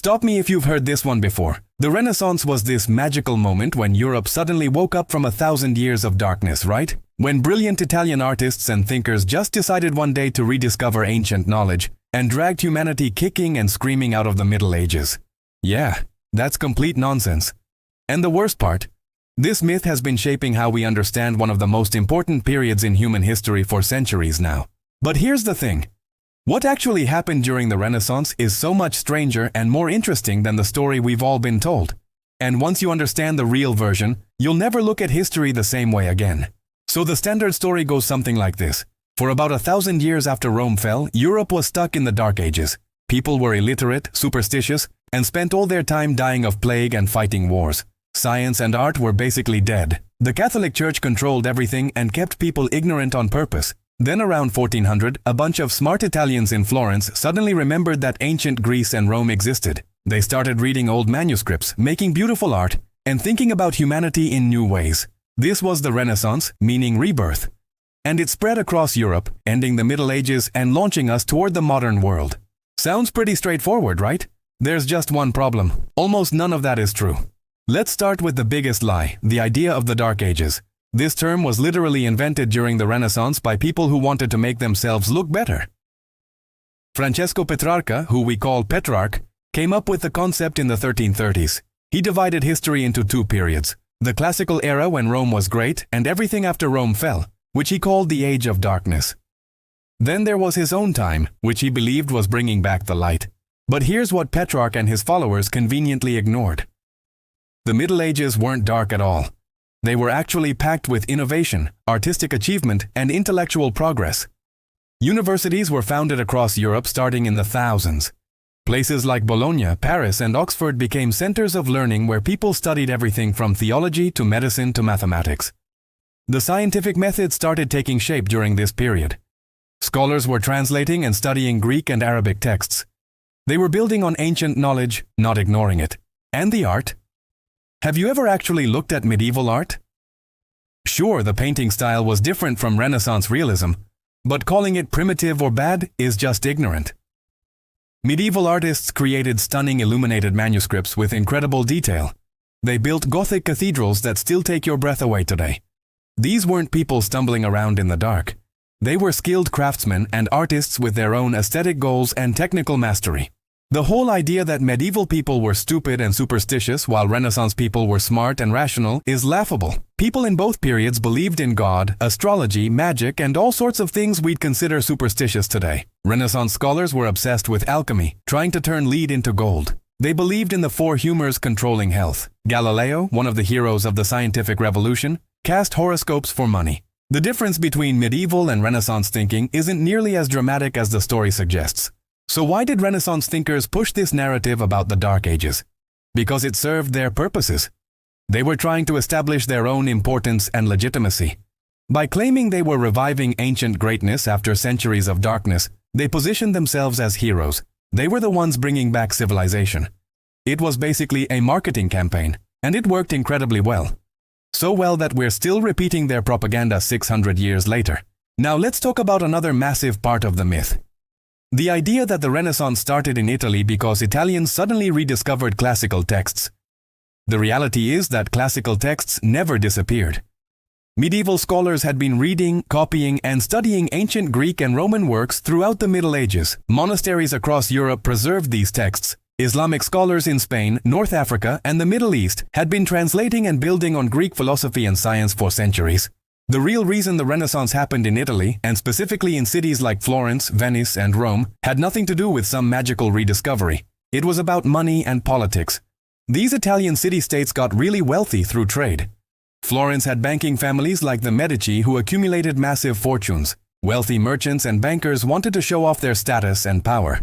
Stop me if you've heard this one before. The Renaissance was this magical moment when Europe suddenly woke up from 1,000 years of darkness, right? When brilliant Italian artists and thinkers just decided one day to rediscover ancient knowledge and dragged humanity kicking and screaming out of the Middle Ages. Yeah, that's complete nonsense. And the worst part? This myth has been shaping how we understand one of the most important periods in human history for centuries now. But here's the thing. What actually happened during the Renaissance is so much stranger and more interesting than the story we've all been told. And once you understand the real version, you'll never look at history the same way again. So the standard story goes something like this. For about 1,000 years after Rome fell, Europe was stuck in the Dark Ages. People were illiterate, superstitious, and spent all their time dying of plague and fighting wars. Science and art were basically dead. The Catholic Church controlled everything and kept people ignorant on purpose. Then around 1400, a bunch of smart Italians in Florence suddenly remembered that ancient Greece and Rome existed. They started reading old manuscripts, making beautiful art, and thinking about humanity in new ways. This was the Renaissance, meaning rebirth. And it spread across Europe, ending the Middle Ages and launching us toward the modern world. Sounds pretty straightforward, right? There's just one problem. Almost none of that is true. Let's start with the biggest lie, the idea of the Dark Ages. This term was literally invented during the Renaissance by people who wanted to make themselves look better. Francesco Petrarch, who we call Petrarch, came up with the concept in the 1330s. He divided history into two periods, the classical era when Rome was great and everything after Rome fell, which he called the Age of Darkness. Then there was his own time, which he believed was bringing back the light. But here's what Petrarch and his followers conveniently ignored. The Middle Ages weren't dark at all. They were actually packed with innovation, artistic achievement, and intellectual progress. Universities were founded across Europe starting in the thousands. Places like Bologna, Paris, and Oxford became centers of learning where people studied everything from theology to medicine to mathematics. The scientific method started taking shape during this period. Scholars were translating and studying Greek and Arabic texts. They were building on ancient knowledge, not ignoring it. And the art? Have you ever actually looked at medieval art? Sure, the painting style was different from Renaissance realism, but calling it primitive or bad is just ignorant. Medieval artists created stunning illuminated manuscripts with incredible detail. They built Gothic cathedrals that still take your breath away today. These weren't people stumbling around in the dark. They were skilled craftsmen and artists with their own aesthetic goals and technical mastery. The whole idea that medieval people were stupid and superstitious while Renaissance people were smart and rational is laughable. People in both periods believed in God, astrology, magic, and all sorts of things we'd consider superstitious today. Renaissance scholars were obsessed with alchemy, trying to turn lead into gold. They believed in the four humors controlling health. Galileo, one of the heroes of the scientific revolution, cast horoscopes for money. The difference between medieval and Renaissance thinking isn't nearly as dramatic as the story suggests. So why did Renaissance thinkers push this narrative about the Dark Ages? Because it served their purposes. They were trying to establish their own importance and legitimacy. By claiming they were reviving ancient greatness after centuries of darkness, they positioned themselves as heroes. They were the ones bringing back civilization. It was basically a marketing campaign, and it worked incredibly well. So well that we're still repeating their propaganda 600 years later. Now let's talk about another massive part of the myth. The idea that the Renaissance started in Italy because Italians suddenly rediscovered classical texts. The reality is that classical texts never disappeared. Medieval scholars had been reading, copying, and studying ancient Greek and Roman works throughout the Middle Ages. Monasteries across Europe preserved these texts. Islamic scholars in Spain, North Africa, and the Middle East had been translating and building on Greek philosophy and science for centuries. The real reason the Renaissance happened in Italy, and specifically in cities like Florence, Venice, and Rome, had nothing to do with some magical rediscovery. It was about money and politics. These Italian city-states got really wealthy through trade. Florence had banking families like the Medici who accumulated massive fortunes. Wealthy merchants and bankers wanted to show off their status and power.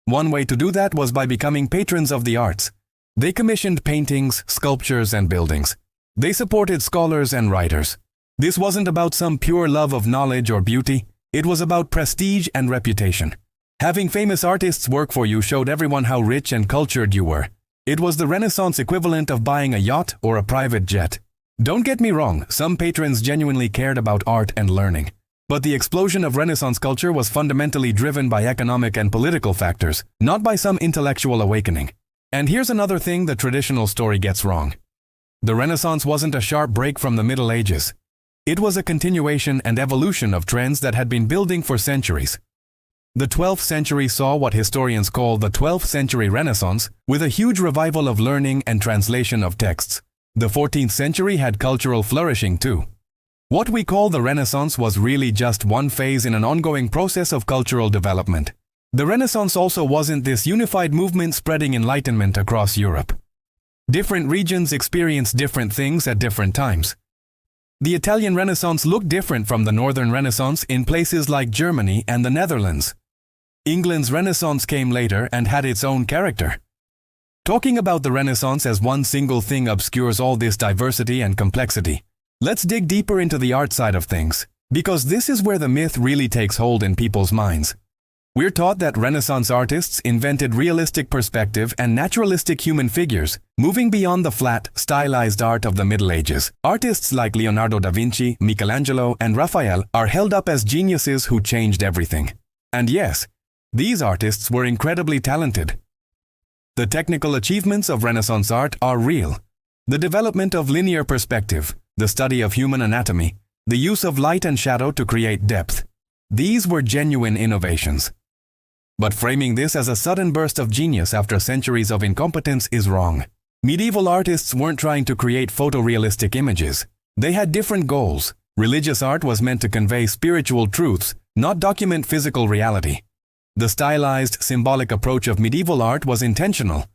One way to do that was by becoming patrons of the arts. They commissioned paintings, sculptures, and buildings. They supported scholars and writers. This wasn't about some pure love of knowledge or beauty. It was about prestige and reputation. Having famous artists work for you showed everyone how rich and cultured you were. It was the Renaissance equivalent of buying a yacht or a private jet. Don't get me wrong, some patrons genuinely cared about art and learning. But the explosion of Renaissance culture was fundamentally driven by economic and political factors, not by some intellectual awakening. And here's another thing the traditional story gets wrong. The Renaissance wasn't a sharp break from the Middle Ages. It was a continuation and evolution of trends that had been building for centuries. The 12th century saw what historians call the 12th century Renaissance, with a huge revival of learning and translation of texts. The 14th century had cultural flourishing too. What we call the Renaissance was really just one phase in an ongoing process of cultural development. The Renaissance also wasn't this unified movement spreading enlightenment across Europe. Different regions experienced different things at different times. The Italian Renaissance looked different from the Northern Renaissance in places like Germany and the Netherlands. England's Renaissance came later and had its own character. Talking about the Renaissance as one single thing obscures all this diversity and complexity. Let's dig deeper into the art side of things, because this is where the myth really takes hold in people's minds. We're taught that Renaissance artists invented realistic perspective and naturalistic human figures, moving beyond the flat, stylized art of the Middle Ages. Artists like Leonardo da Vinci, Michelangelo, and Raphael are held up as geniuses who changed everything. And yes, these artists were incredibly talented. The technical achievements of Renaissance art are real. The development of linear perspective, the study of human anatomy, the use of light and shadow to create depth. These were genuine innovations. But framing this as a sudden burst of genius after centuries of incompetence is wrong. Medieval artists weren't trying to create photorealistic images. They had different goals. Religious art was meant to convey spiritual truths, not document physical reality. The stylized, symbolic approach of medieval art was intentional.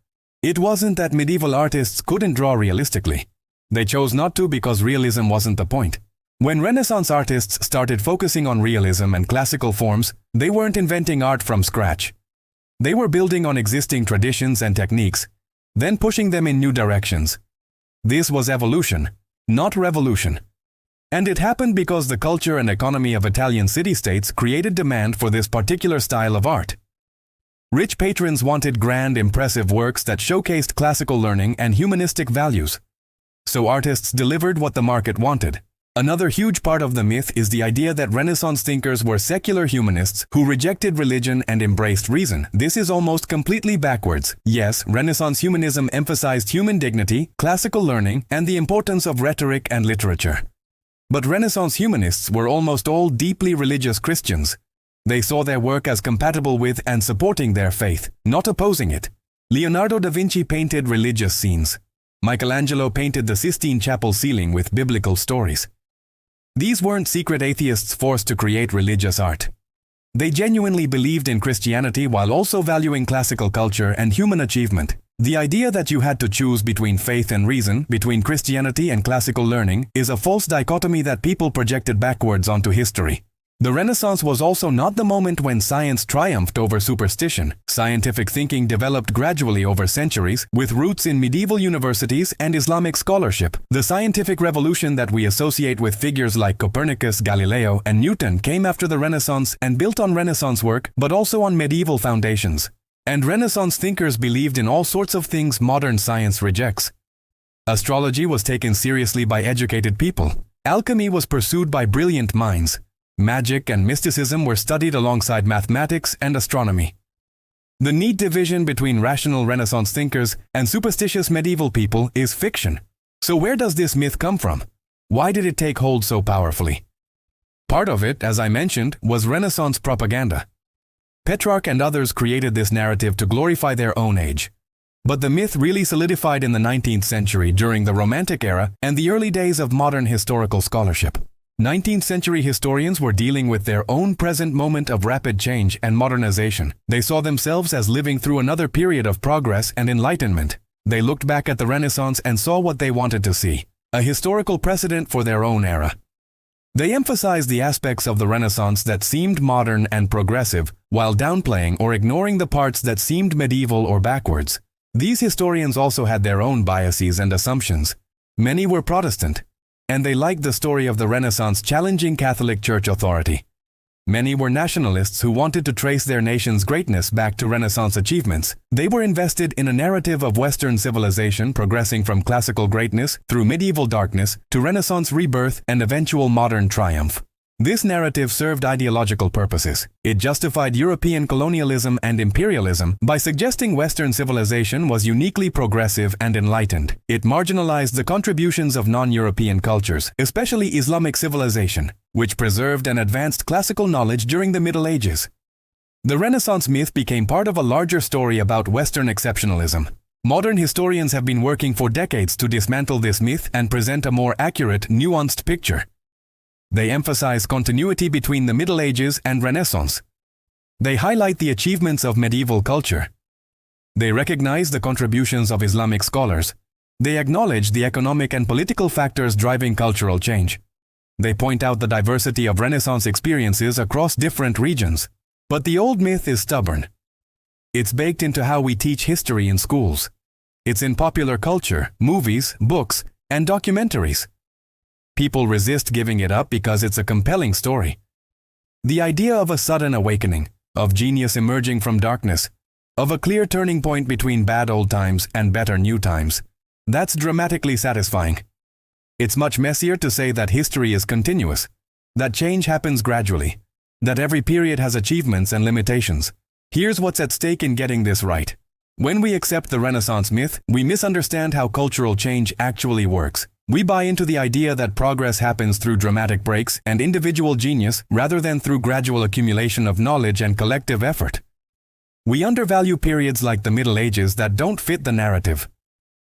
It wasn't that medieval artists couldn't draw realistically. They chose not to because realism wasn't the point. When Renaissance artists started focusing on realism and classical forms, they weren't inventing art from scratch. They were building on existing traditions and techniques, then pushing them in new directions. This was evolution, not revolution. And it happened because the culture and economy of Italian city-states created demand for this particular style of art. Rich patrons wanted grand, impressive works that showcased classical learning and humanistic values. So artists delivered what the market wanted. Another huge part of the myth is the idea that Renaissance thinkers were secular humanists who rejected religion and embraced reason. This is almost completely backwards. Yes, Renaissance humanism emphasized human dignity, classical learning, and the importance of rhetoric and literature. But Renaissance humanists were almost all deeply religious Christians. They saw their work as compatible with and supporting their faith, not opposing it. Leonardo da Vinci painted religious scenes. Michelangelo painted the Sistine Chapel ceiling with biblical stories. These weren't secret atheists forced to create religious art. They genuinely believed in Christianity while also valuing classical culture and human achievement. The idea that you had to choose between faith and reason, between Christianity and classical learning, is a false dichotomy that people projected backwards onto history. The Renaissance was also not the moment when science triumphed over superstition. Scientific thinking developed gradually over centuries, with roots in medieval universities and Islamic scholarship. The scientific revolution that we associate with figures like Copernicus, Galileo, and Newton came after the Renaissance and built on Renaissance work, but also on medieval foundations. And Renaissance thinkers believed in all sorts of things modern science rejects. Astrology was taken seriously by educated people. Alchemy was pursued by brilliant minds. Magic and mysticism were studied alongside mathematics and astronomy. The neat division between rational Renaissance thinkers and superstitious medieval people is fiction. So where does this myth come from? Why did it take hold so powerfully? Part of it, as I mentioned, was Renaissance propaganda. Petrarch and others created this narrative to glorify their own age. But the myth really solidified in the 19th century during the Romantic era and the early days of modern historical scholarship. 19th century historians were dealing with their own present moment of rapid change and modernization. They saw themselves as living through another period of progress and enlightenment. They looked back at the Renaissance and saw what they wanted to see, a historical precedent for their own era. They emphasized the aspects of the Renaissance that seemed modern and progressive, while downplaying or ignoring the parts that seemed medieval or backwards. These historians also had their own biases and assumptions. Many were Protestant, and they liked the story of the Renaissance challenging Catholic Church authority. Many were nationalists who wanted to trace their nation's greatness back to Renaissance achievements. They were invested in a narrative of Western civilization progressing from classical greatness through medieval darkness to Renaissance rebirth and eventual modern triumph. This narrative served ideological purposes. It justified European colonialism and imperialism by suggesting Western civilization was uniquely progressive and enlightened. It marginalized the contributions of non-European cultures, especially Islamic civilization, which preserved and advanced classical knowledge during the Middle Ages. The Renaissance myth became part of a larger story about Western exceptionalism. Modern historians have been working for decades to dismantle this myth and present a more accurate, nuanced picture. They emphasize continuity between the Middle Ages and Renaissance. They highlight the achievements of medieval culture. They recognize the contributions of Islamic scholars. They acknowledge the economic and political factors driving cultural change. They point out the diversity of Renaissance experiences across different regions. But the old myth is stubborn. It's baked into how we teach history in schools. It's in popular culture, movies, books, and documentaries. People resist giving it up because it's a compelling story. The idea of a sudden awakening, of genius emerging from darkness, of a clear turning point between bad old times and better new times, that's dramatically satisfying. It's much messier to say that history is continuous, that change happens gradually, that every period has achievements and limitations. Here's what's at stake in getting this right. When we accept the Renaissance myth, we misunderstand how cultural change actually works. We buy into the idea that progress happens through dramatic breaks and individual genius rather than through gradual accumulation of knowledge and collective effort. We undervalue periods like the Middle Ages that don't fit the narrative.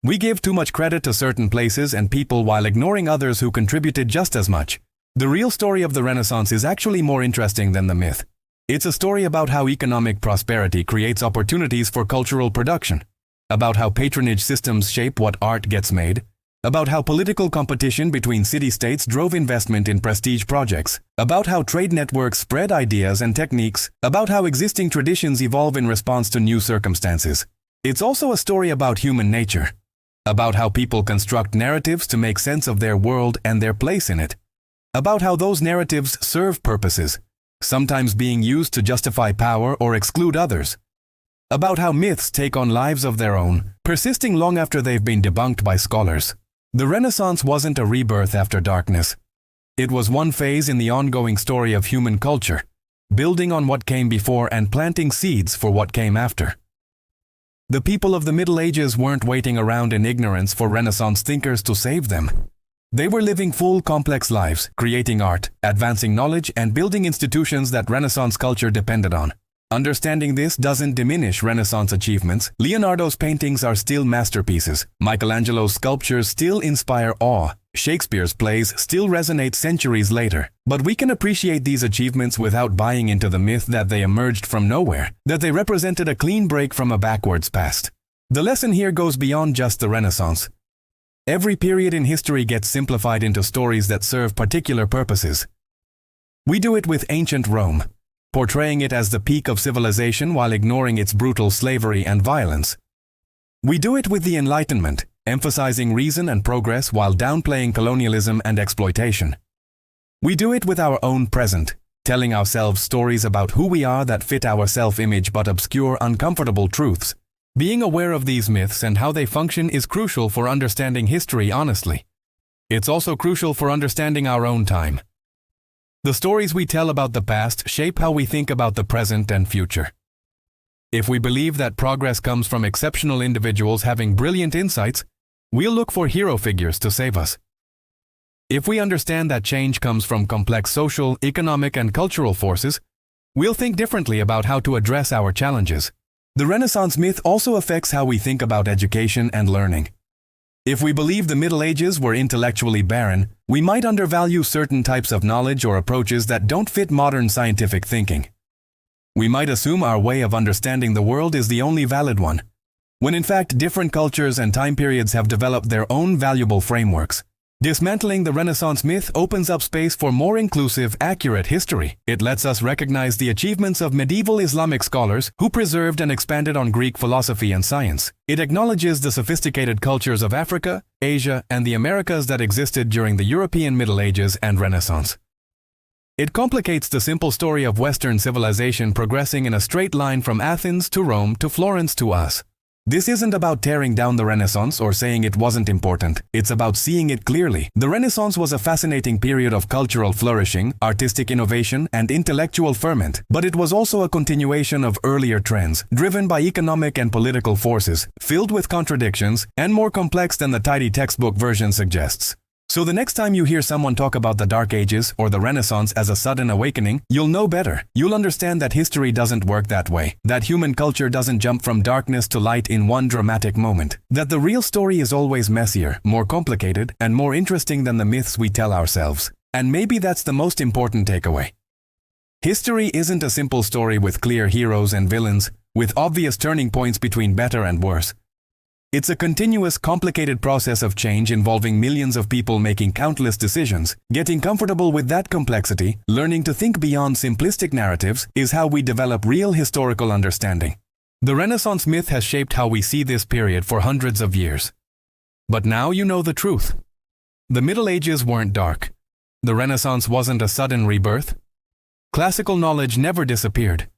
We give too much credit to certain places and people while ignoring others who contributed just as much. The real story of the Renaissance is actually more interesting than the myth. It's a story about how economic prosperity creates opportunities for cultural production, about how patronage systems shape what art gets made, about how political competition between city-states drove investment in prestige projects, about how trade networks spread ideas and techniques, about how existing traditions evolve in response to new circumstances. It's also a story about human nature, about how people construct narratives to make sense of their world and their place in it, about how those narratives serve purposes, sometimes being used to justify power or exclude others, about how myths take on lives of their own, persisting long after they've been debunked by scholars. The Renaissance wasn't a rebirth after darkness. It was one phase in the ongoing story of human culture, building on what came before and planting seeds for what came after. The people of the Middle Ages weren't waiting around in ignorance for Renaissance thinkers to save them. They were living full, complex lives, creating art, advancing knowledge, and building institutions that Renaissance culture depended on. Understanding this doesn't diminish Renaissance achievements. Leonardo's paintings are still masterpieces. Michelangelo's sculptures still inspire awe. Shakespeare's plays still resonate centuries later. But we can appreciate these achievements without buying into the myth that they emerged from nowhere, that they represented a clean break from a backwards past. The lesson here goes beyond just the Renaissance. Every period in history gets simplified into stories that serve particular purposes. We do it with ancient Rome, portraying it as the peak of civilization while ignoring its brutal slavery and violence. We do it with the Enlightenment, emphasizing reason and progress while downplaying colonialism and exploitation. We do it with our own present, telling ourselves stories about who we are that fit our self-image but obscure uncomfortable truths. Being aware of these myths and how they function is crucial for understanding history honestly. It's also crucial for understanding our own time. The stories we tell about the past shape how we think about the present and future. If we believe that progress comes from exceptional individuals having brilliant insights, we'll look for hero figures to save us. If we understand that change comes from complex social, economic, and cultural forces, we'll think differently about how to address our challenges. The Renaissance myth also affects how we think about education and learning. If we believe the Middle Ages were intellectually barren, we might undervalue certain types of knowledge or approaches that don't fit modern scientific thinking. We might assume our way of understanding the world is the only valid one, when in fact different cultures and time periods have developed their own valuable frameworks. Dismantling the Renaissance myth opens up space for more inclusive, accurate history. It lets us recognize the achievements of medieval Islamic scholars who preserved and expanded on Greek philosophy and science. It acknowledges the sophisticated cultures of Africa, Asia, and the Americas that existed during the European Middle Ages and Renaissance. It complicates the simple story of Western civilization progressing in a straight line from Athens to Rome to Florence to us. This isn't about tearing down the Renaissance or saying it wasn't important. It's about seeing it clearly. The Renaissance was a fascinating period of cultural flourishing, artistic innovation, and intellectual ferment, but it was also a continuation of earlier trends, driven by economic and political forces, filled with contradictions, and more complex than the tidy textbook version suggests. So the next time you hear someone talk about the Dark Ages or the Renaissance as a sudden awakening, you'll know better. You'll understand that history doesn't work that way, that human culture doesn't jump from darkness to light in one dramatic moment, that the real story is always messier, more complicated, and more interesting than the myths we tell ourselves. And maybe that's the most important takeaway. History isn't a simple story with clear heroes and villains, with obvious turning points between better and worse. It's a continuous, complicated process of change involving millions of people making countless decisions. Getting comfortable with that complexity, learning to think beyond simplistic narratives, is how we develop real historical understanding. The Renaissance myth has shaped how we see this period for hundreds of years. But now you know the truth. The Middle Ages weren't dark. The Renaissance wasn't a sudden rebirth. Classical knowledge never disappeared.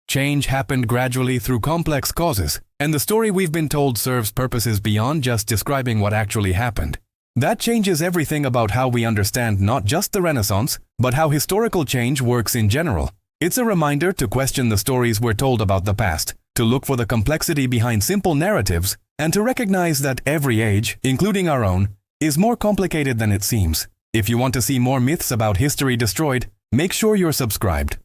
Change happened gradually through complex causes, and the story we've been told serves purposes beyond just describing what actually happened. That changes everything about how we understand not just the Renaissance, but how historical change works in general. It's a reminder to question the stories we're told about the past, to look for the complexity behind simple narratives, and to recognize that every age, including our own, is more complicated than it seems. If you want to see more myths about history destroyed, make sure you're subscribed.